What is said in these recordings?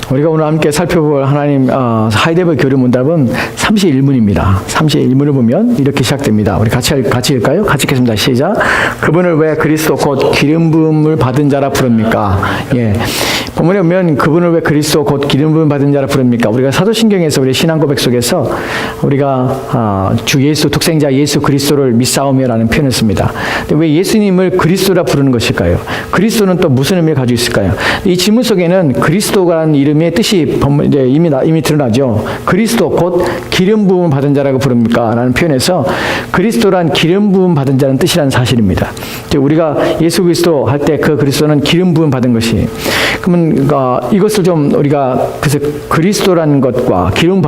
우리가 오늘 함께 살펴볼 하나님 하이데버 교리 문답은 31문입니다. 31문을 보면 이렇게 시작됩니다. 우리 같이 읽을까요? 같이 읽겠습니다. 시작. 그분을 왜 그리스도 곧 기름 부음을 받은 자라 부릅니까? 예. 본문에 보면 그분을 왜 그리스도 곧 기름 부음 받은 자라 부릅니까? 우리가 사도신경에서 우리 신앙 고백 속에서 우리가 주 예수 독생자 예수 그리스도를 믿사오며라는 표현을 씁니다. 왜 예수님을 그리스도라 부르는 것일까요? 그리스도는 또 무슨 의미를 가지고 있을까요? 이 질문 속에는 그리스도라는 이름의 뜻이 이제 이미 드러나죠. 그리스도 곧 기름 부음 받은 자라고 부릅니까? 라는 표현에서 그리스도란 기름 부음 받은 자는 뜻이라는 사실입니다. 우리가 예수 그리스도 할 때 그 그리스도는 기름 부음 받은 것이, 그러면 이것을 좀 우리가 그래서 그리스도라는 것과 기름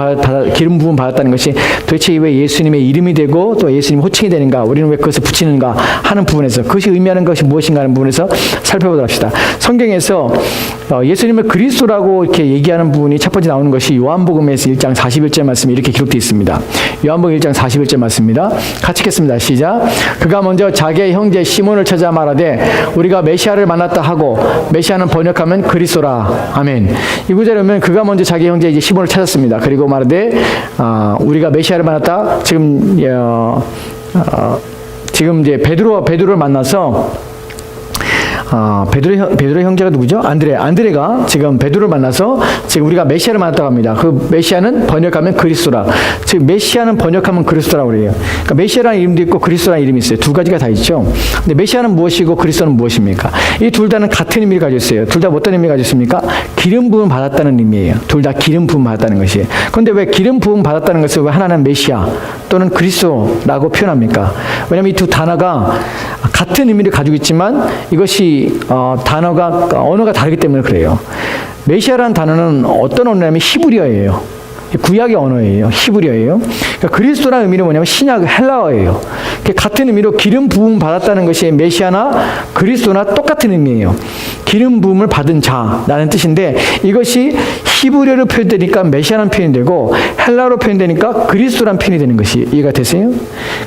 부음 받았다는 것이 도대체 왜 예수님의 이름이 되고 또 예수님 호칭이 되는가, 우리는 왜 그것을 붙이는가 하는 부분에서 그것이 의미하는 것이 무엇인가 하는 부분에서 살펴보도록 합시다. 성경에서 예수님을 그리스도라고 이렇게 얘기하는 부분이 첫 번째 나오는 것이 요한복음에서 1장 41절 말씀이 이렇게 기록되어 있습니다. 요한복음 1장 41절 말씀입니다. 같이 읽겠습니다. 시작. 그가 먼저 자기의 형제 시몬을 찾아 말하되 우리가 메시아를 만났다 하고, 메시아는 번역하면 그리스도라. 아멘. 이 구절에 보면 그가 먼저 자기 형제 이제 시몬을 찾았습니다. 그리고 말하되 우리가 메시아를 만났다. 지금 이제 베드로를 만나서 베드로 형제가 누구죠? 안드레가 지금 베드로를 만나서 지금 우리가 메시아를 만났다고 합니다. 그 메시아는 번역하면 그리스도라. 즉 메시아는 번역하면 그리스도라고 그래요. 그러니까 메시아라는 이름도 있고 그리스도라는 이름이 있어요. 두 가지가 다 있죠. 근데 메시아는 무엇이고 그리스도는 무엇입니까? 이 둘 다는 같은 의미를 가지고 있어요. 둘 다 어떤 의미를 가지고 있습니까? 기름 부음 받았다는 의미예요. 둘 다 기름 부음 받았다는 것이에요. 그런데 왜 기름 부음 받았다는 것을 왜 하나는 메시아 또는 그리스도라고 표현합니까? 왜냐하면 이 두 단어가 같은 의미를 가지고 있지만 이것이 언어가 다르기 때문에 그래요. 메시아라는 단어는 어떤 언어냐면 히브리어예요. 구약의 언어예요. 히브리어예요. 그러니까 그리스도라는 의미는 뭐냐면 신약 헬라어예요. 같은 의미로 기름 부음 받았다는 것이 메시아나 그리스도나 똑같은 의미예요. 기름 부음을 받은 자라는 뜻인데 이것이 히브리어로 표현되니까 메시아라는 표현이 되고 헬라어로 표현되니까 그리스도라는 표현이 되는 것이 이해가 되세요?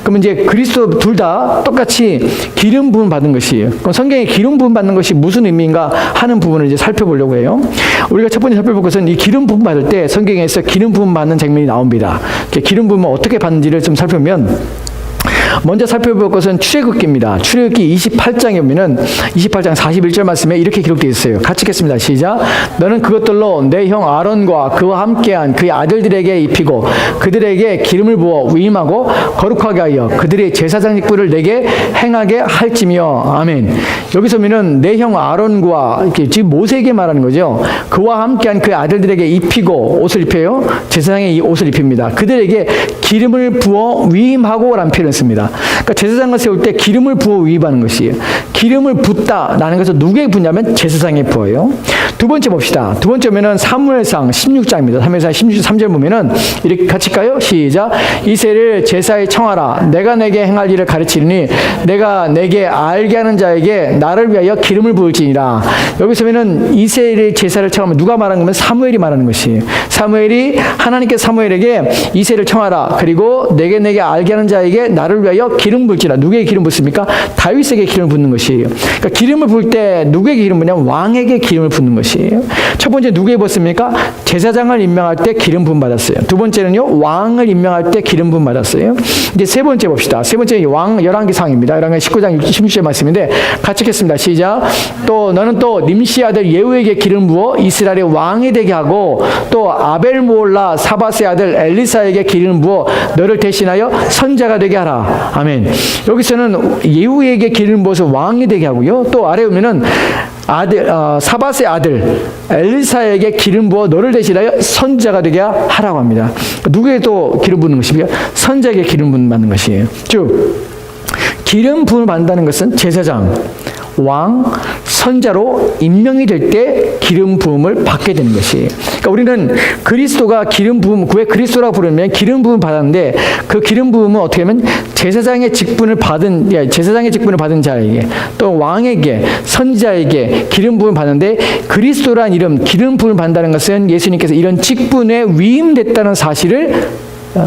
그러면 이제 그리스도 둘 다 똑같이 기름 부음 받은 것이에요. 그럼 성경에 기름 부음 받는 것이 무슨 의미인가 하는 부분을 이제 살펴보려고 해요. 우리가 첫 번째 살펴볼 것은 이 기름 부음 받을 때 성경에서 기름 부음 받는 장면이 나옵니다. 기름 부음을 어떻게 받는지를 좀 살펴보면 먼저 살펴볼 것은 출애굽기입니다. 출애굽기 28장에 보면은 28장 41절 말씀에 이렇게 기록되어 있어요. 같이 읽겠습니다. 시작. 너는 그것들로 내 형 아론과 그와 함께한 그의 아들들에게 입히고 그들에게 기름을 부어 위임하고 거룩하게 하여 그들의 제사장 직분을 내게 행하게 할지며. 아멘. 여기서 보면은 내 형 아론과 지금 모세에게 말하는 거죠. 그와 함께한 그의 아들들에게 입히고 옷을 입혀요. 제사장의 이 옷을 입힙니다. 그들에게 기름을 부어 위임하고라는 표현을 씁니다. 그러니까 제사장을 세울 때 기름을 부어 위임하는 것이에요. 기름을 붓다라는 것은 누구에게 붓냐면 제사장에 부어요. 두 번째 봅시다. 두 번째 보면은 사무엘상 16장입니다. 사무엘상 16장 3절 보면은 이렇게 같이 가요. 시작. 이새를 제사에 청하라. 내가 내게 행할 일을 가르치리니 내가 내게 알게 하는 자에게 나를 위하여 기름을 부을지니라. 여기서 보면은 이새를 제사를 청하면 누가 말하는 거면 사무엘이 말하는 것이에요. 사무엘이 하나님께 사무엘에게 이새를 청하라. 그리고 내게 알게 하는 자에게 나를 위하여 기름 붓지라. 누구에게 기름 붓습니까? 다윗에게 기름을 붓는 것이에요. 그러니까 기름을 부을 때 누구에게 기름 붓냐면 왕에게 기름을 붓는 것이에요. 첫 번째 누구에게 붓습니까? 제사장을 임명할 때 기름 부음 받았어요. 두 번째는요, 왕을 임명할 때 기름 부음 받았어요. 이제 세 번째 봅시다. 세 번째 왕 열왕기상입니다. 열왕기 19장 16절 말씀인데 같이 읽겠습니다. 시작. 또 너는 또 nim시 아들 예후에게 기름 부어 이스라엘의 왕이 되게 하고 또 아벨모올라 사밧의 아들 엘리사에게 기름 부어 너를 대신하여 선자가 되게 하라. 아멘. 여기서는 예후에게 기름 부어서 왕이 되게 하고요. 또 아래 보면은 사밧의 아들 엘리사에게 기름 부어 너를 대신하여 선자가 되게 하라고 합니다. 누구에게 또 기름 부는 것입니까? 선자에게 기름 부음 받는 것이에요. 즉 기름 부음을 받는다는 것은 제사장, 왕, 선자로 임명이 될 때 기름 부음을 받게 되는 것이에요. 그러니까 우리는 그리스도가 기름 부음, 왜 그리스도라고 부르면 기름 부음 받았는데 그 기름 부음은 어떻게 하면 제사장의 직분을 받은 자에게 또 왕에게 선지자에게 기름 부음을 받는데 그리스도란 이름 기름 부음을 받는다는 것은 예수님께서 이런 직분에 위임됐다는 사실을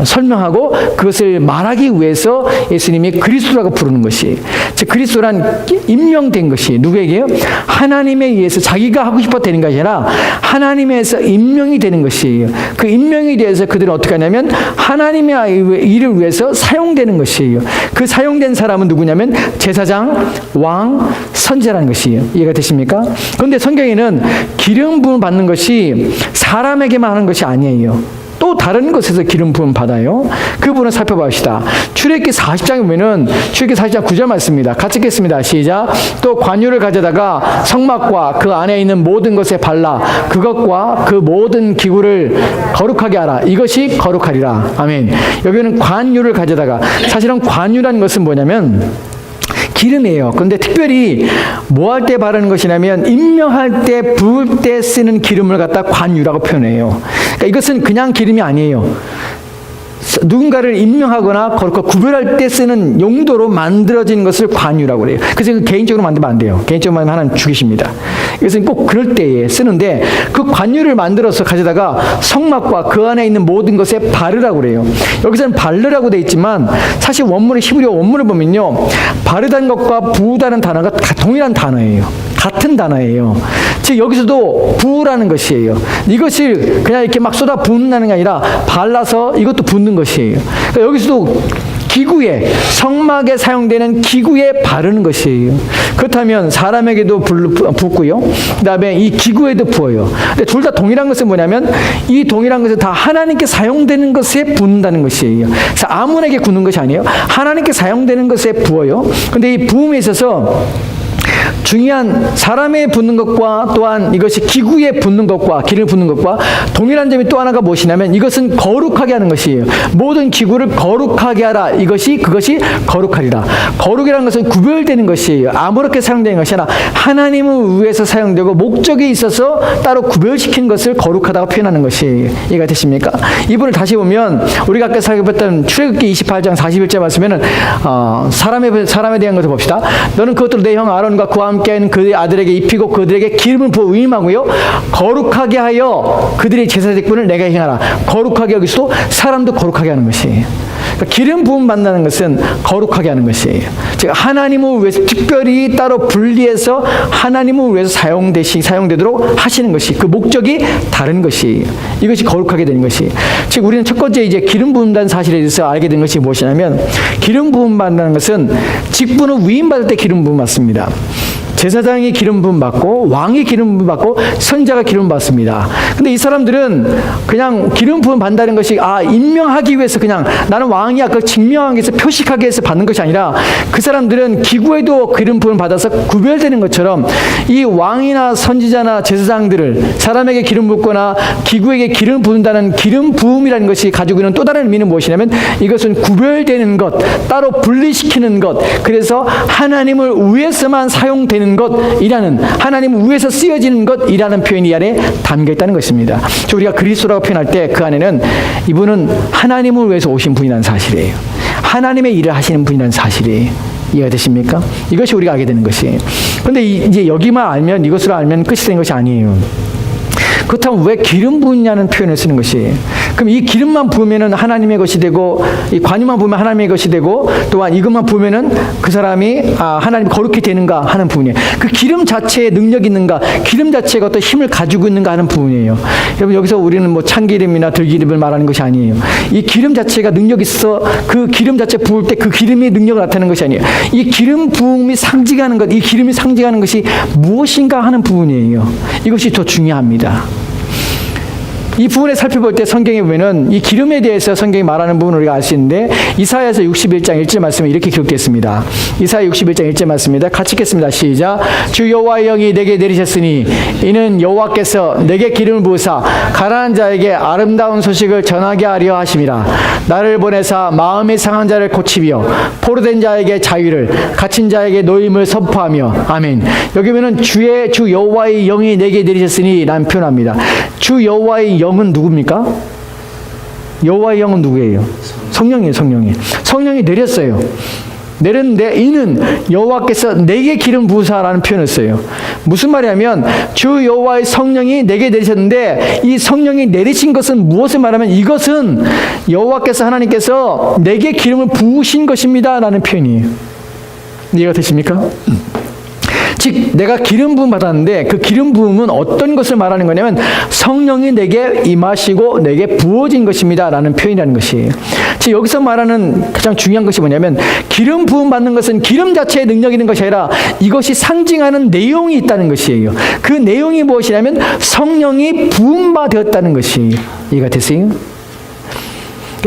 설명하고 그것을 말하기 위해서 예수님이 그리스도라고 부르는 것이, 즉 그리스도란 임명된 것이 누구에게요? 하나님에 의해서 자기가 하고 싶어 되는 것이 아니라 하나님에서 임명이 되는 것이에요. 그 임명이 되어서 그들은 어떻게 하냐면 하나님의 일을 위해서 사용되는 것이에요. 그 사용된 사람은 누구냐면 제사장, 왕, 선지자라는 것이에요. 이해가 되십니까? 그런데 성경에는 기름 부음 받는 것이 사람에게만 하는 것이 아니에요. 또 다른 곳에서 기름 부음 받아요. 그 부분을 살펴봅시다. 출애굽기 40장에 보면은 출애굽기 40장 9절 말씀입니다. 같이 읽겠습니다. 시작. 또 관유를 가져다가 성막과 그 안에 있는 모든 것에 발라 그것과 그 모든 기구를 거룩하게 하라. 이것이 거룩하리라. 아멘. 여기는 관유를 가져다가, 사실은 관유라는 것은 뭐냐면 기름이에요. 그런데 특별히 뭐 할 때 바르는 것이냐면 임명할 때, 부을 때 쓰는 기름을 갖다 관유라고 표현해요. 그러니까 이것은 그냥 기름이 아니에요. 누군가를 임명하거나 구별할 때 쓰는 용도로 만들어진 것을 관유라고 그래요. 그래서 개인적으로 만들면 안 돼요. 개인적으로 만들면 하나님 죽이십니다. 이것은 꼭 그럴 때에 쓰는데, 그 관유를 만들어서 가져다가 성막과 그 안에 있는 모든 것에 바르라고 그래요. 여기서는 바르라고 돼 있지만 사실 원문의 히브리어 원문을 보면요, 바르다는 것과 부으다는 단어가 동일한 단어예요. 같은 단어예요. 즉 여기서도 부으라는 것이에요. 이것을 그냥 이렇게 막 쏟아 붓는 게 아니라 발라서 이것도 붓는 것이에요. 그러니까 여기서도 기구에, 성막에 사용되는 기구에 바르는 것이에요. 그렇다면 사람에게도 붓고요, 그 다음에 이 기구에도 부어요. 근데 둘 다 동일한 것은 뭐냐면 이 동일한 것은 다 하나님께 사용되는 것에 붓는다는 것이에요. 그래서 아무에게 붓는 것이 아니에요. 하나님께 사용되는 것에 부어요. 근데 이 부음에 있어서 중요한, 사람에 붓는 것과 또한 이것이 기구에 붓는 것과 기름을 붓는 것과 동일한 점이 또 하나가 무엇이냐면 이것은 거룩하게 하는 것이에요. 모든 기구를 거룩하게 하라. 그것이 거룩하리라. 거룩이라는 것은 구별되는 것이에요. 아무렇게 사용되는 것이 아니라 하나님을 위해서 사용되고 목적이 있어서 따로 구별시킨 것을 거룩하다고 표현하는 것이에요. 이해가 되십니까? 이분을 다시 보면 우리가 아까 살펴봤던 출애굽기 28장 41절 말씀에는 사람에 대한 것을 봅시다. 너는 그것들을 내 형 아론과 그와 함께한 그의 아들에게 입히고 그들에게 기름을 부어 위임하고요, 거룩하게 하여 그들의 제사직분을 내가 행하라. 거룩하게, 여기서도 사람도 거룩하게 하는 것이에요. 그러니까 기름 부음 받는 것은 거룩하게 하는 것이에요. 즉 하나님을 위해서 특별히 따로 분리해서 하나님을 위해서 사용되도록 하시는 것이, 그 목적이 다른 것이에요. 이것이 거룩하게 되는 것이에요. 즉 우리는 첫 번째 이제 기름 부음 받는 사실에 대해서 알게 된 것이 무엇이냐면, 기름 부음 받는 것은 직분을 위임 받을 때 기름 부음 받습니다. 제사장이 기름 부음 받고 왕이 기름 부음 받고 선지자가 기름 받습니다. 근데 이 사람들은 그냥 기름 부음 받는다는 것이 임명하기 위해서, 그냥 나는 왕이야 그걸 증명하기 위해서, 표식하기 위해서 받는 것이 아니라, 그 사람들은 기구에도 기름 부음을 받아서 구별되는 것처럼 이 왕이나 선지자나 제사장들을 사람에게 기름 붓거나 기구에게 기름 부은다는 기름 부음이라는 것이 가지고 있는 또 다른 의미는 무엇이냐면 이것은 구별되는 것, 따로 분리시키는 것, 그래서 하나님을 위해서만 사용되는 것이라는, 하나님을 위해서 쓰여지는 것이라는 표현이 이 안에 담겨 있다는 것입니다. 우리가 그리스도라고 표현할 때 그 안에는 이분은 하나님을 위해서 오신 분이라는 사실이에요. 하나님의 일을 하시는 분이라는 사실이에요. 이해가 되십니까? 이것이 우리가 알게 되는 것이에요. 그런데 이제 여기만 알면, 이것으로 알면 끝이 되는 것이 아니에요. 그렇다면 왜 기름 부으냐는 표현을 쓰는 것이에요. 그럼 이 기름만 부으면은 하나님의 것이 되고, 이 관유만 부으면 하나님의 것이 되고, 또한 이것만 부으면은 그 사람이 하나님 거룩히 되는가 하는 부분이에요. 그 기름 자체에 능력이 있는가, 기름 자체가 어떤 힘을 가지고 있는가 하는 부분이에요. 여러분 여기서 우리는 뭐 참기름이나 들기름을 말하는 것이 아니에요. 이 기름 자체가 능력이 있어, 그 기름 자체 부을 때 그 기름이 능력을 나타내는 것이 아니에요. 이 기름 부음이 상징하는 것, 이 기름이 상징하는 것이 무엇인가 하는 부분이에요. 이것이 더 중요합니다. 이 부분에 살펴볼 때 성경에 보면은 이 기름에 대해서 성경이 말하는 부분을 우리가 알 수 있는데, 이사야서 61장 1절 말씀에 이렇게 기록되어 있습니다. 이사야 61장 1절 말씀입니다. 같이 읽겠습니다. 시작. 주 여호와의 영이 내게 내리셨으니 이는 여호와께서 내게 기름을 부으사 가난한 자에게 아름다운 소식을 전하게 하려 하심이라. 나를 보내사 마음이 상한 자를 고치며 포로된 자에게 자유를, 갇힌 자에게 노임을 선포하며. 아멘. 여기 보면은 주 여호와의 영이 내게 내리셨으니 라는 표현합니다. 주 여호와의 영은 누굽니까? 여호와의 영은 누구예요? 성령이에요. 성령이 내렸어요. 내렸는데 이는 여호와께서 내게 기름 부으사라는 표현을 써요. 무슨 말이냐면 주 여호와의 성령이 내게 내리셨는데 이 성령이 내리신 것은 무엇을 말하면 이것은 여호와께서 하나님께서 내게 기름을 부으신 것입니다 라는 표현이에요. 이해가 되십니까? 즉 내가 기름 부음 받았는데 그 기름 부음은 어떤 것을 말하는 거냐면 성령이 내게 임하시고 내게 부어진 것입니다 라는 표현이라는 것이에요. 즉 여기서 말하는 가장 중요한 것이 뭐냐면 기름 부음 받는 것은 기름 자체의 능력이 있는 것이 아니라 이것이 상징하는 내용이 있다는 것이에요. 그 내용이 무엇이냐면 성령이 부음바 되었다는 것이 이해가 되세요?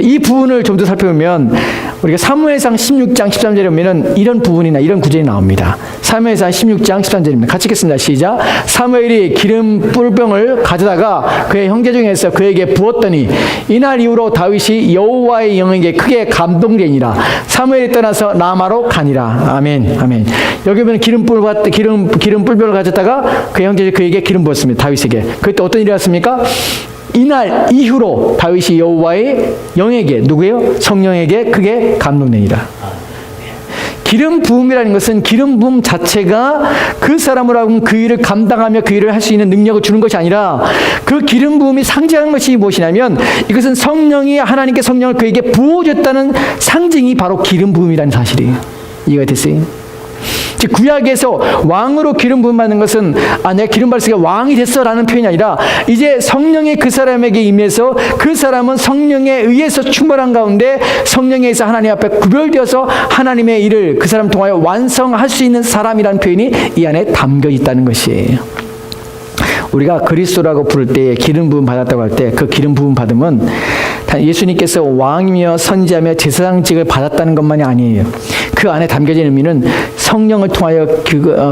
이 부분을 좀 더 살펴보면 우리가 사무엘상 16장 13절에 보면은 이런 부분이나 이런 구절이 나옵니다. 사무엘상 16장 13절입니다. 같이 읽겠습니다. 시작. 사무엘이 기름 뿔병을 가져다가 그의 형제 중에서 그에게 부었더니 이날 이후로 다윗이 여호와의 영에게 크게 감동되니라. 사무엘이 떠나서 라마로 가니라. 아멘. 아멘. 여기 보면 기름 뿔병을 가져다가 그의 형제 그에게 기름 부었습니다. 다윗에게. 그때 어떤 일이 왔습니까? 이날 이후로 다윗이 여호와의 영에게 누구예요? 성령에게 크게 감동되니라. 기름 부음이라는 것은 기름 부음 자체가 그 사람으로 하여금 그 일을 감당하며 그 일을 할 수 있는 능력을 주는 것이 아니라 그 기름 부음이 상징하는 것이 무엇이냐면 이것은 성령이 하나님께 성령을 그에게 부어줬다는 상징이 바로 기름 부음이라는 사실이에요. 이해가 됐어요? 즉 구약에서 왕으로 기름 부음 받는 것은 내가 기름 받았으니까 왕이 됐어라는 표현이 아니라 이제 성령이 그 사람에게 임해서 그 사람은 성령에 의해서 충만한 가운데 성령에 의해서 하나님 앞에 구별되어서 하나님의 일을 그 사람 통하여 완성할 수 있는 사람이라는 표현이 이 안에 담겨 있다는 것이에요. 우리가 그리스도라고 부를 때 기름 부음 받았다고 할 때 그 기름 부음 받음은 예수님께서 왕이며 선지자며 제사장직을 받았다는 것만이 아니에요. 그 안에 담겨진 의미는 성령을 통하여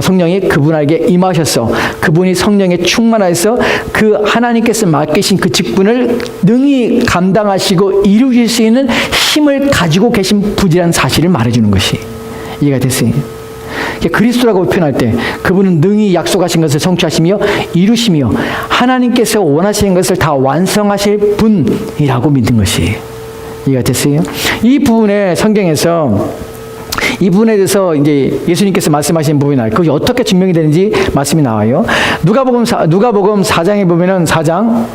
성령이 그분에게 임하셔서 그분이 성령에 충만하여서 그 하나님께서 맡기신 그 직분을 능히 감당하시고 이루실 수 있는 힘을 가지고 계신 분이라는 사실을 말해주는 것이 이해가 됐어요. 그리스도라고 표현할 때 그분은 능히 약속하신 것을 성취하시며 이루시며 하나님께서 원하시는 것을 다 완성하실 분이라고 믿는 것이에요. 이해가 됐어요? 이 부분에 성경에서 이 부분에 대해서 이제 예수님께서 말씀하신 부분이 나와요. 그것이 어떻게 증명이 되는지 말씀이 나와요. 누가복음 4장에 보면은 4장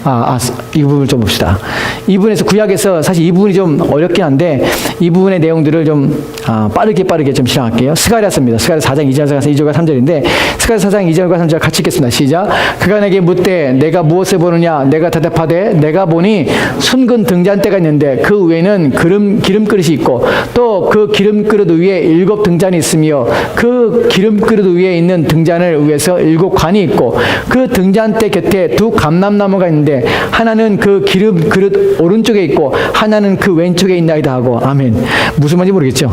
이 부분을 좀 봅시다. 이 부분에서 구약에서 사실 이 부분이 좀 어렵긴 한데 이 부분의 내용들을 좀 빠르게 좀 시작할게요. 스가랴서입니다. 스가랴서 4장 2절에서 2절과 3절인데 스가랴서 4장 2절과 3절 같이 읽겠습니다. 시작. 그가 내게 묻되 내가 무엇을 보느냐 내가 대답하되 내가 보니 순금 등잔대가 있는데 그 위에는 기름 그릇이 있고 또 그 기름 그릇 위에 7 등잔이 있으며 그 기름 그릇 위에 있는 등잔을 위해서 7 관이 있고 그 등잔대 곁에 2 감람나무가 있는데 하나는 그 기름 그릇 오른쪽에 있고 하나는 그 왼쪽에 있나이다 하고 아멘. 무슨 말인지 모르겠죠?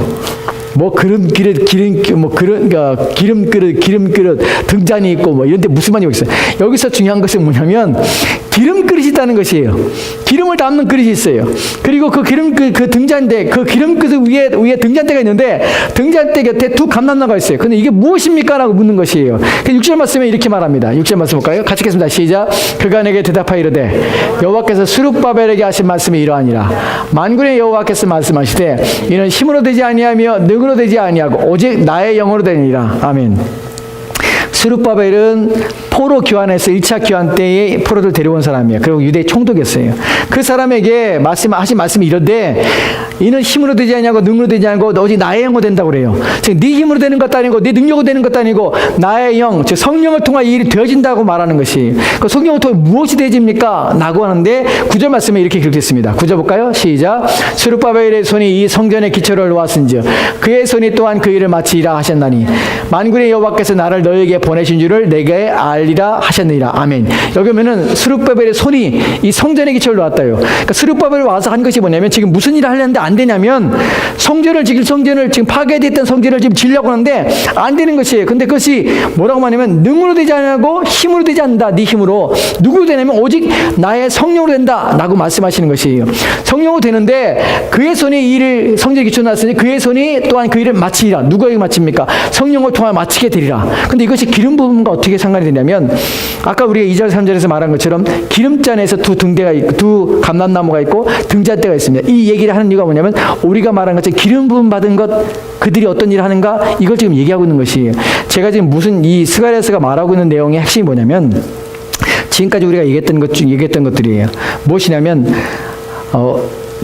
기름 그릇 등잔이 있고 뭐 이런데 무슨 말인지 모르겠어요. 여기서 중요한 것은 뭐냐면 기름 그릇이 있다는 것이에요. 기름을 담는 그릇이 있어요. 그리고 그 기름 그 등잔대 그 기름 그릇 위에 등잔대가 있는데 등잔대 곁에 2 감람나무가 있어요. 근데 이게 무엇입니까?라고 묻는 것이에요. 6절 말씀에 이렇게 말합니다. 6절 말씀 볼까요? 같이 읽겠습니다. 시작. 그가 내게 대답하여 이르되 여호와께서 스룹바벨에게 하신 말씀이 이러하니라. 만군의 여호와께서 말씀하시되 이는 힘으로 되지 아니하며 능으로 되지 아니하고 오직 나의 영으로 되니라. 아멘. 스룹바벨은 포로 교환에서 1차 교환 때에 포로를 데려온 사람이에요. 그리고 유대 총독이었어요. 그 사람에게 하신 말씀이 이런데 이는 힘으로 되지 않냐고 능으로 되지 않고 오직 나의 영으로 된다고 그래요. 즉 네 힘으로 되는 것도 아니고 네 능력으로 되는 것도 아니고 나의 영, 즉 성령을 통해 이 일이 되어진다고 말하는 것이 그 성령을 통해 무엇이 되어집니까? 라고 하는데 9절 말씀에 이렇게 기록됐습니다. 9절 볼까요? 시작. 스룹바벨의 손이 이 성전의 기초를 놓았은즉 그의 손이 또한 그 일을 마치리라 하셨나니 만군의 여호와께서 나를 너에게 보내신 줄을 내게 알리라 하셨느니라. 아멘. 여기 보면은 스룹바벨의 손이 이 성전의 기초를 놓았다요. 그러니까 스룹바벨이 와서 한 것이 뭐냐면 지금 무슨 일을 하려는데 안 되냐면 성전을 지금 파괴됐던 성전을 지금 지려고 하는데 안 되는 것이에요. 근데 그것이 뭐라고 말하냐면 능으로 되지 않고 힘으로 되지 않는다. 네 힘으로 누구로 되냐면 오직 나의 성령으로 된다라고 말씀하시는 것이에요. 성령으로 되는데 그의 손이 이 일을 성전의 기초를 놨으니 그의 손이 또한 그 일을 마치리라. 누구에게 마칩니까? 성령을 통해 마치게 되리라. 근데 이것이 기름 부음과 어떻게 상관이 되냐면 아까 우리가 2절 3절에서 말한 것처럼 기름잔에서 두 등대가 있고 두 감람나무가 있고 등잔대가 있습니다. 이 얘기를 하는 이유가 뭐냐면 우리가 말한 것처럼 기름 부음 받은 것 그들이 어떤 일을 하는가 이걸 지금 얘기하고 있는 것이에요. 제가 지금 무슨 이 스가랴서가 말하고 있는 내용의 핵심이 뭐냐면 지금까지 우리가 얘기했던 것들이에요. 무엇이냐면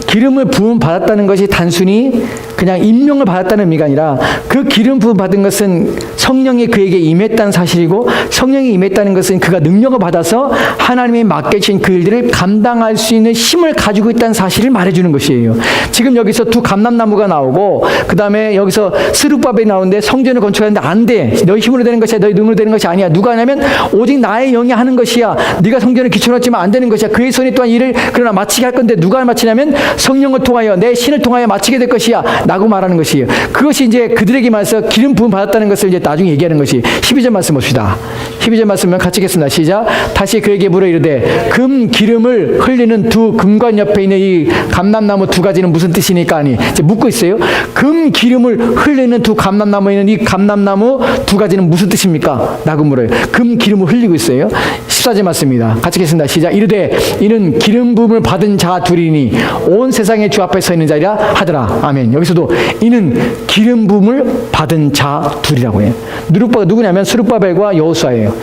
기름을 부음 받았다는 것이 단순히 그냥 임명을 받았다는 의미가 아니라 그 기름 부음 받은 것은 성령이 그에게 임했다는 사실이고 성령이 임했다는 것은 그가 능력을 받아서 하나님이 맡겨주신 그 일들을 감당할 수 있는 힘을 가지고 있다는 사실을 말해주는 것이에요. 지금 여기서 두 감람나무가 나오고 그 다음에 여기서 스룹바벨이 나오는데 성전을 건축하는데 안 돼. 너희 힘으로 되는 것이야. 너희 능으로 되는 것이 아니야. 누가 하냐면 오직 나의 영이 하는 것이야. 네가 성전을 기초했지만 안 되는 것이야. 그의 손이 또한 일을 그러나 마치게 할 건데 누가 마치냐면 성령을 통하여 내 신을 통하여 마치게 될 것이야 라고 말하는 것이에요. 그것이 이제 그들에게 말해서 기름 부음 받았다는 것을 이제 나중에 얘기하는 것이 12절 말씀 봅시다. 12절 말씀을 같이 읽겠습니다. 시작. 다시 그에게 물어 이르되 금 기름을 흘리는 두 금관 옆에 있는 이 감람나무 두 가지는 무슨 뜻이니까 하니 이제 묻고 있어요. 금 기름을 흘리는 두 감람나무에 있는 이 감람나무 두 가지는 무슨 뜻입니까? 라고 물어요. 금 기름을 흘리고 있어요. 14절 말씀입니다. 같이 읽겠습니다. 시작. 이르되 이는 기름 부음을 받은 자 둘이니 온 세상의 주 앞에 서 있는 자리라 하더라. 아멘. 여기서도 이는 기름 부음을 받은 자 둘이라고 해요. 누구냐면 스룹바벨과 여호수아예요.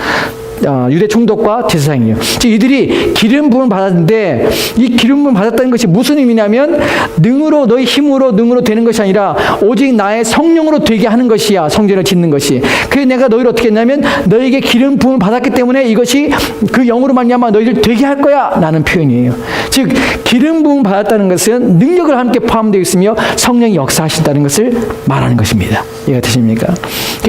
유대 총독과 제사장이에요. 즉 이들이 기름 부음을 받았는데 이 기름 부음을 받았다는 것이 무슨 의미냐면 능으로 너희 힘으로 능으로 되는 것이 아니라 오직 나의 성령으로 되게 하는 것이야. 성전을 짓는 것이. 그래서 내가 너희를 어떻게 했냐면 너희에게 기름 부음을 받았기 때문에 이것이 그 영으로 말미암아 너희를 되게 할 거야 라는 표현이에요. 즉 기름 부음을 받았다는 것은 능력을 함께 포함되어 있으며 성령이 역사하신다는 것을 말하는 것입니다. 이해가 되십니까?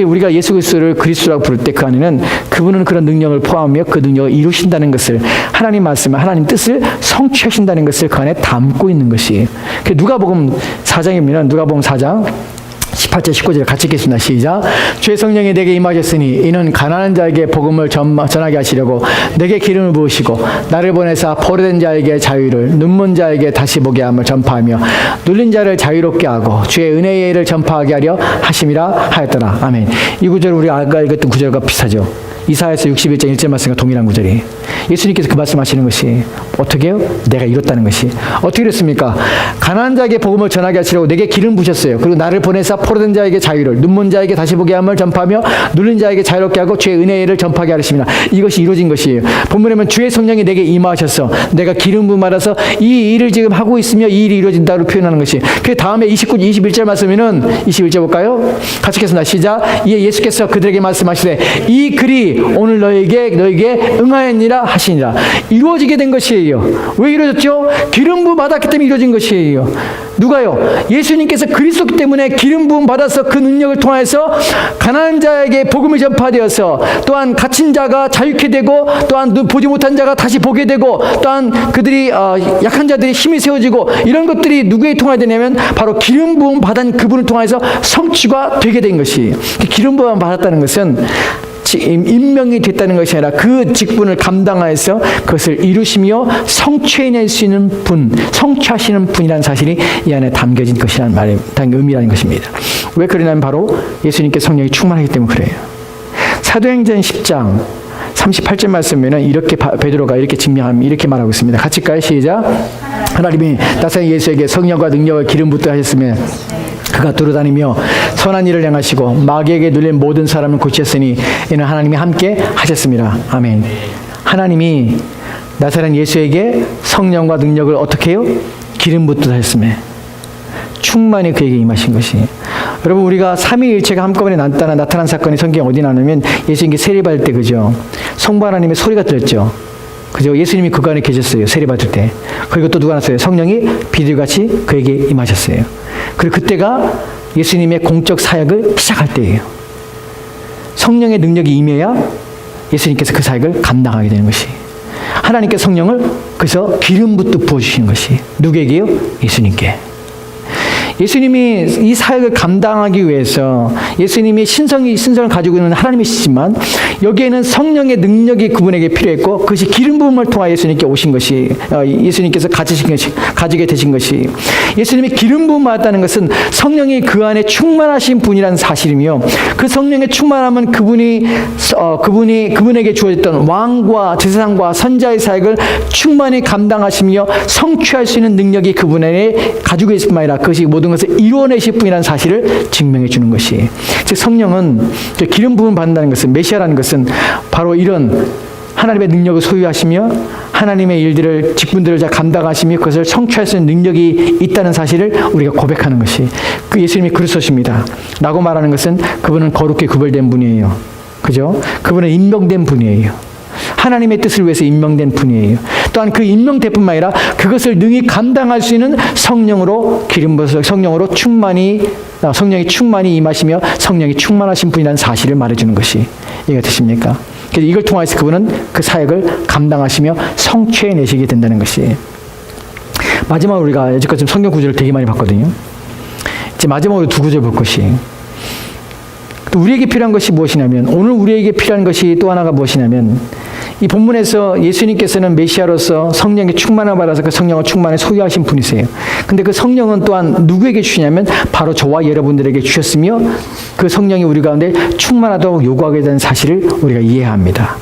우리가 예수 그리스도를 그리스도라고 부를 때 그 안에는 그분은 그런 능력을 포함하며 그 능력을 이루신다는 것을 하나님 말씀을 하나님 뜻을 성취하신다는 것을 그 안에 담고 있는 것이에요. 누가복음 4장입니다. 누가복음 4장 18절 19절 같이 읽겠습니다. 시작. 주의 성령이 내게 임하셨으니 이는 가난한 자에게 복음을 전하게 하시려고 내게 기름을 부으시고 나를 보내사 포로된 자에게 자유를 눈먼 자에게 다시 보게 함을 전파하며 눌린 자를 자유롭게 하고 주의 은혜의 일을 전파하게 하려 하심이라 하였더라. 아멘. 이 구절은 우리가 아까 읽었던 구절과 비슷하죠. 이사야서 61장 1절 말씀과 동일한 구절이에요. 예수님께서 그 말씀하시는 것이 어떻게 해요? 내가 이뤘다는 것이 어떻게 이랬습니까? 가난한 자에게 복음을 전하게 하시려고 내게 기름 부으셨어요. 그리고 나를 보내사 포로된 자에게 자유를 눈먼 자에게 다시 보게 함을 전파하며 눌린 자에게 자유롭게 하고 주의 은혜를 전파하게 하십니다. 이것이 이루어진 것이에요. 본문에 보면 주의 성령이 내게 임하셔서 내가 기름 부음 받아서 이 일을 지금 하고 있으며 이 일이 이루어진다고 표현하는 것이. 그 다음에 21절 말씀에는 21절 볼까요? 같이 읽겠습니다. 시작. 이에 예수께서 그들에게 말씀하시되 이 글이 오늘 너에게 응하였니라 하시니라. 이루어지게 된 것이에요. 왜 이루어졌죠? 기름 부음 받았기 때문에 이루어진 것이에요. 누가요? 예수님께서 그리스도기 때문에 기름 부음 받아서 그 능력을 통해서 가난한 자에게 복음을 전파되어서 또한 갇힌 자가 자유케 되고 또한 보지 못한 자가 다시 보게 되고 또한 그들이 약한 자들이 힘이 세워지고 이런 것들이 누구에 통하게 되냐면 바로 기름 부음 받은 그분을 통해서 성취가 되게 된 것이에요. 기름 부음 받았다는 것은 임명이 됐다는 것이 아니라 그 직분을 감당하여서 그것을 이루시며 성취해낼 수 있는 분, 성취하시는 분이라는 사실이 이 안에 담겨진 것이라는 말의 의미라는 것입니다. 왜 그러냐면 바로 예수님께 성령이 충만하기 때문에 그래요. 사도행전 10장 38절 말씀에는 이렇게 베드로가 이렇게 이렇게 말하고 있습니다. 같이 읽까요? 시작. 하나님이 나사렛 예수에게 성령과 능력을 기름 붓게 하셨으면 그가 돌아다니며 선한 일을 행하시고 마귀에게 눌린 모든 사람을 고치셨으니 이는 하나님이 함께 하셨습니다. 아멘. 하나님이 나사렛 예수에게 성령과 능력을 어떻게 해요? 기름 붓듯 하셨으며 충만히 그에게 임하신 것이. 여러분 우리가 삼위일체가 한꺼번에 나타난 사건이 성경에 어디 나오냐면 예수님께 세례받을 때 그죠? 성부 하나님의 소리가 들렸죠. 그죠? 예수님이 그 안에 계셨어요. 세례받을 때. 그리고 또 누가 나왔어요? 성령이 비둘기같이 그에게 임하셨어요. 그리고 그때가 예수님의 공적 사역을 시작할 때예요. 성령의 능력이 임해야 예수님께서 그 사역을 감당하게 되는 것이. 하나님께 성령을 그래서 기름 붓듯 부어주시는 것이. 누구에게요? 예수님께. 예수님이 이 사역을 감당하기 위해서 예수님이 신성을 가지고 있는 하나님이시지만 여기에는 성령의 능력이 그분에게 필요했고 그것이 기름 부음을 통하여 예수님께 오신 것이 예수님께서 가지게 되신 것이 예수님이 기름 부음 받았다는 것은 성령이 그 안에 충만하신 분이라는 사실이며 그 성령의 충만함은 그분에게 주어졌던 왕과 제사장과 선자의 사역을 충만히 감당하시며 성취할 수 있는 능력이 그분에 가지고 있을 뿐만 아니라 그것이 모든 것을 이루어내실 분이라는 사실을 증명해 주는 것이 즉 성령은 기름 부음 받는다는 것은 메시아라는 것은 바로 이런 하나님의 능력을 소유하시며 하나님의 일들을 직분들을 잘 감당하시며 그것을 성취할 수 있는 능력이 있다는 사실을 우리가 고백하는 것이 그 예수님이 그리스도십니다 라고 말하는 것은 그분은 거룩히 구별된 분이에요. 그죠? 그분은 임명된 분이에요. 하나님의 뜻을 위해서 임명된 분이에요. 또한 그 임명될 뿐만 아니라 그것을 능히 감당할 수 있는 성령으로 기름 부어서 성령이 충만히 임하시며 성령이 충만하신 분이라는 사실을 말해주는 것이 이해가 되십니까? 그래서 이걸 통해서 그분은 그 사역을 감당하시며 성취해내시게 된다는 것이 마지막으로 우리가 여지껏 좀 성경 구절을 되게 많이 봤거든요. 이제 마지막으로 두 구절 볼 것이 또 우리에게 필요한 것이 무엇이냐면 오늘 우리에게 필요한 것이 또 하나가 무엇이냐면 이 본문에서 예수님께서는 메시아로서 성령의 충만함을 받아서 그 성령을 충만히 소유하신 분이세요. 근데 그 성령은 또한 누구에게 주시냐면 바로 저와 여러분들에게 주셨으며 그 성령이 우리 가운데 충만하도록 요구하게 되는 사실을 우리가 이해해야 합니다.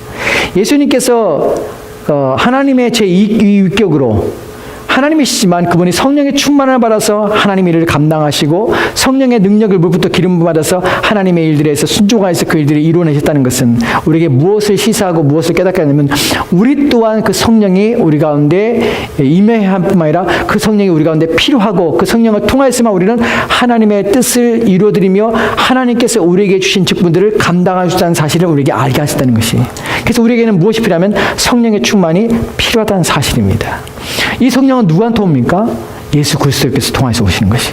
예수님께서 하나님의 제2위격으로 하나님이시지만 그분이 성령의 충만을 받아서 하나님의 일을 감당하시고 성령의 능력을 물부터 기름 받아서 하나님의 일들에서 순종하여서 그 일들을 이루어내셨다는 것은 우리에게 무엇을 시사하고 무엇을 깨닫게 하냐면 우리 또한 그 성령이 우리 가운데 임해야 할 뿐만 아니라 그 성령이 우리 가운데 필요하고 그 성령을 통하여서만 우리는 하나님의 뜻을 이루어드리며 하나님께서 우리에게 주신 직분들을 감당할 수 있다는 사실을 우리에게 알게 하셨다는 것이 그래서 우리에게는 무엇이 필요하면 성령의 충만이 필요하다는 사실입니다. 이 성령은 누구한테 옵니까? 예수 그리스도께서 통해서 오시는 것이.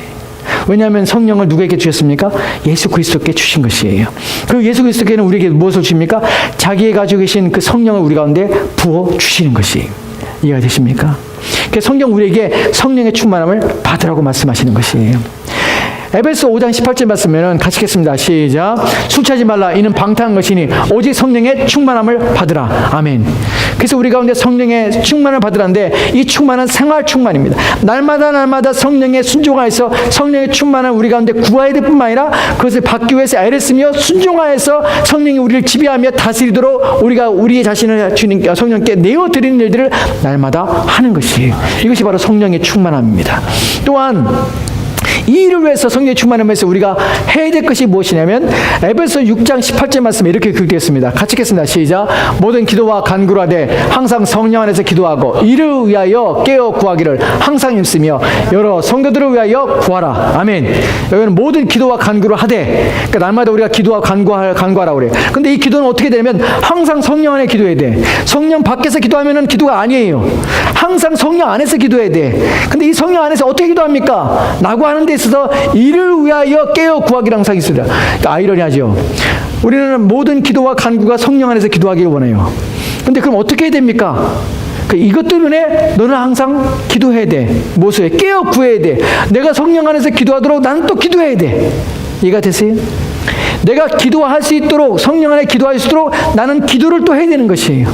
왜냐하면 성령을 누구에게 주셨습니까? 예수 그리스도께 주신 것이에요. 그리고 예수 그리스도께는 우리에게 무엇을 주십니까? 자기의 가지고 계신 그 성령을 우리 가운데 부어 주시는 것이. 이해가 되십니까? 그래서 성경 우리에게 성령의 충만함을 받으라고 말씀하시는 것이에요. 에베소 5장 18절 말씀에는 같이 읽겠습니다. 시작. 술 취하지 말라. 이는 방탕한 것이니 오직 성령의 충만함을 받으라. 아멘. 그래서 우리 가운데 성령의 충만을 받으라는데 이 충만은 생활 충만입니다. 날마다 성령의 순종하여서 성령의 충만을 우리 가운데 구해야 될 뿐만 아니라 그것을 받기 위해서 애를 쓰며 순종하여서 성령이 우리를 지배하며 다스리도록 우리가 우리의 자신을 주님 성령께 내어드리는 일들을 날마다 하는 것이에요. 이것이 바로 성령의 충만함입니다. 또한 이 일을 위해서 성령의 충만함을 위해서 우리가 해야 될 것이 무엇이냐면 에베소 6장 18절 말씀에 이렇게 기록되었습니다. 같이 읽겠습니다. 시작. 모든 기도와 간구를 하되 항상 성령 안에서 기도하고 이를 위하여 깨어 구하기를 항상 힘쓰며 여러 성도들을 위하여 구하라. 아멘. 여기는 모든 기도와 간구를 하되 그러니까 날마다 우리가 기도와 간구하라고 그래요. 근데 이 기도는 어떻게 되냐면 항상 성령 안에 기도해야 돼. 성령 밖에서 기도하면은 기도가 아니에요. 항상 성령 안에서 기도해야 돼. 근데 이 성령 안에서 어떻게 기도합니까? 라고 하는 데 있어서 이를 위하여 깨어 구하기를 항상 있습니다. 그러니까 아이러니하죠. 우리는 모든 기도와 간구가 성령 안에서 기도하기를 원해요. 근데 그럼 어떻게 해야 됩니까? 이것 때문에 너는 항상 기도해야 돼. 무엇을 해? 깨어 구해야 돼. 내가 성령 안에서 기도하도록 나는 또 기도해야 돼. 이해가 되세요? 내가 기도할 수 있도록 성령 안에 기도할 수 있도록 나는 기도를 또 해야 되는 것이에요.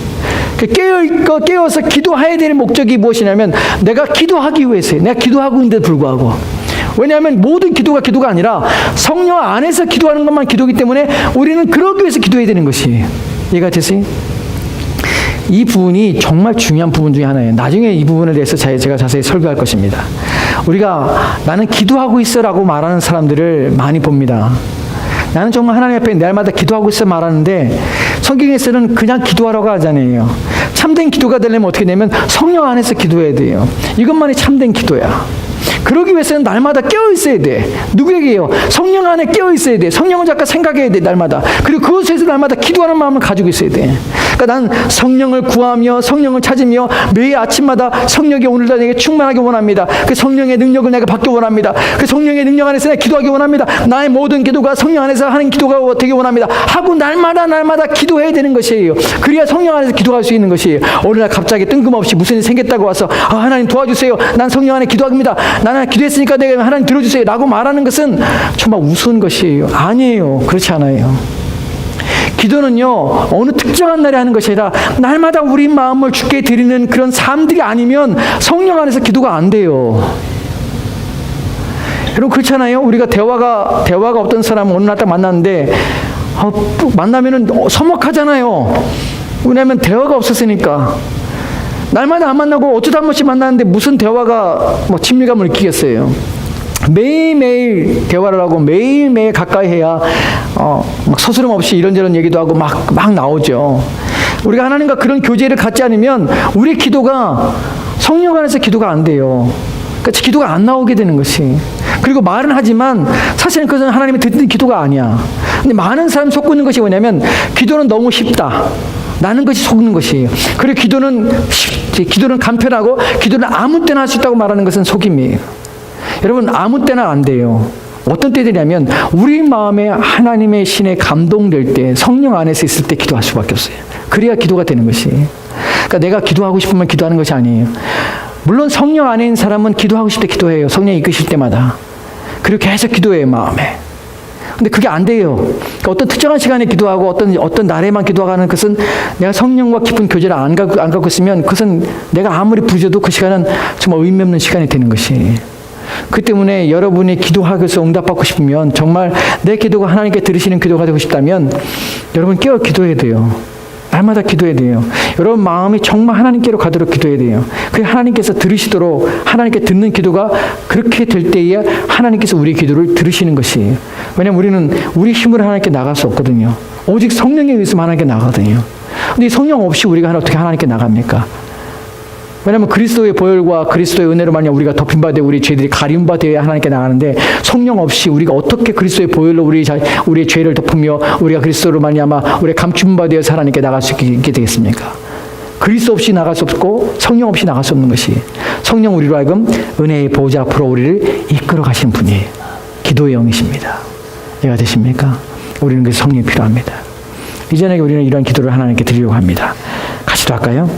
깨어서 기도해야 되는 목적이 무엇이냐면 내가 기도하기 위해서요. 내가 기도하고 있는데도 불구하고. 왜냐하면 모든 기도가 기도가 아니라 성령 안에서 기도하는 것만 기도이기 때문에 우리는 그러기 위해서 기도해야 되는 것이에요. 이해가 되세요? 이 부분이 정말 중요한 부분 중에 하나예요. 나중에 이 부분에 대해서 제가 자세히 설교할 것입니다. 우리가 나는 기도하고 있어라고 말하는 사람들을 많이 봅니다. 나는 정말 하나님 앞에 날마다 기도하고 있어 말하는데 성경에서는 그냥 기도하라고 하잖아요. 참된 기도가 되려면 어떻게 되냐면 성령 안에서 기도해야 돼요. 이것만이 참된 기도야. 그러기 위해서는 날마다 깨어 있어야 돼. 누구에게요? 성령 안에 깨어 있어야 돼. 성령을 잠깐 생각해야 돼, 날마다. 그리고 그것에서 날마다 기도하는 마음을 가지고 있어야 돼. 그러니까 난 성령을 구하며 성령을 찾으며 매일 아침마다 성령이 오늘도 내게 충만하게 원합니다. 그 성령의 능력을 내가 받기 원합니다. 그 성령의 능력 안에서 내가 기도하기 원합니다. 나의 모든 기도가 성령 안에서 하는 기도가 되기 원합니다. 하고 날마다 기도해야 되는 것이에요. 그래야 성령 안에서 기도할 수 있는 것이에요. 어느 날 갑자기 뜬금없이 무슨 일이 생겼다고 와서 하나님 도와주세요. 난 성령 안에 기도합니다. 나는 기도했으니까 내가 하나님 들어주세요 라고 말하는 것은 정말 우스운 것이에요. 아니에요. 그렇지 않아요. 기도는요, 어느 특정한 날에 하는 것이 아니라 날마다 우리 마음을 주께 드리는 그런 삶들이 아니면 성령 안에서 기도가 안 돼요. 여러분 그렇잖아요. 우리가 대화가 없던 사람 어느 날 딱 만났는데 만나면은 서먹하잖아요. 왜냐하면 대화가 없었으니까. 날마다 안 만나고 어쩌다 한 번씩 만나는데 무슨 대화가 친밀감을 느끼겠어요. 매일매일 대화를 하고 매일매일 가까이 해야 막 서스럼 없이 이런저런 얘기도 하고 막 나오죠. 우리가 하나님과 그런 교제를 갖지 않으면 우리 기도가 성령 안에서 기도가 안 돼요. 그러니까 기도가 안 나오게 되는 것이. 그리고 말은 하지만 사실은 그것은 하나님이 듣는 기도가 아니야. 근데 많은 사람이 속고 있는 것이 뭐냐면 기도는 너무 쉽다. 나는 것이 속는 것이에요. 그리고 기도는 간편하고 기도는 아무 때나 할 수 있다고 말하는 것은 속임이에요. 여러분 아무 때나 안 돼요. 어떤 때들이냐면 우리 마음에 하나님의 신에 감동될 때 성령 안에서 있을 때 기도할 수밖에 없어요. 그래야 기도가 되는 것이. 그러니까 내가 기도하고 싶으면 기도하는 것이 아니에요. 물론 성령 안에 있는 사람은 기도하고 싶을 때 기도해요. 성령이 이끄실 때마다. 그리고 계속 기도해요, 마음에. 근데 그게 안 돼요. 그러니까 어떤 특정한 시간에 기도하고 어떤 날에만 기도하는 것은 내가 성령과 깊은 교제를 안 갖고 있으면 그것은 내가 아무리 부져도 그 시간은 정말 의미 없는 시간이 되는 것이. 그 때문에 여러분이 기도하고서 응답받고 싶으면 정말 내 기도가 하나님께 들으시는 기도가 되고 싶다면 여러분 깨어 기도해야 돼요. 날마다 기도해야 돼요. 여러분 마음이 정말 하나님께로 가도록 기도해야 돼요. 그 하나님께서 들으시도록 하나님께 듣는 기도가 그렇게 될 때에 하나님께서 우리 기도를 들으시는 것이에요. 왜냐하면 우리는 우리 힘으로 하나님께 나갈 수 없거든요. 오직 성령에 의해서 하나님께 나가거든요. 근데 성령 없이 우리가 어떻게 하나님께 나갑니까? 왜냐하면 그리스도의 보혈과 그리스도의 은혜로 만약 우리가 덮임받아 우리 죄들이 가림바 되어야 하나님께 나가는데 성령 없이 우리가 어떻게 그리스도의 보혈로 우리의 죄를 덮으며 우리가 그리스도로 말미암아 우리의 감춤바 되어서 하나님께 나갈 수 있게 되겠습니까? 그리스도 없이 나갈 수 없고 성령 없이 나갈 수 없는 것이 성령 우리로 하여금 은혜의 보좌 앞으로 우리를 이끌어 가시는 분이 기도의 영이십니다. 이해가 되십니까? 우리는 그 성령이 필요합니다. 이전에 우리는 이런 기도를 하나님께 드리려고 합니다. 같이 할까요?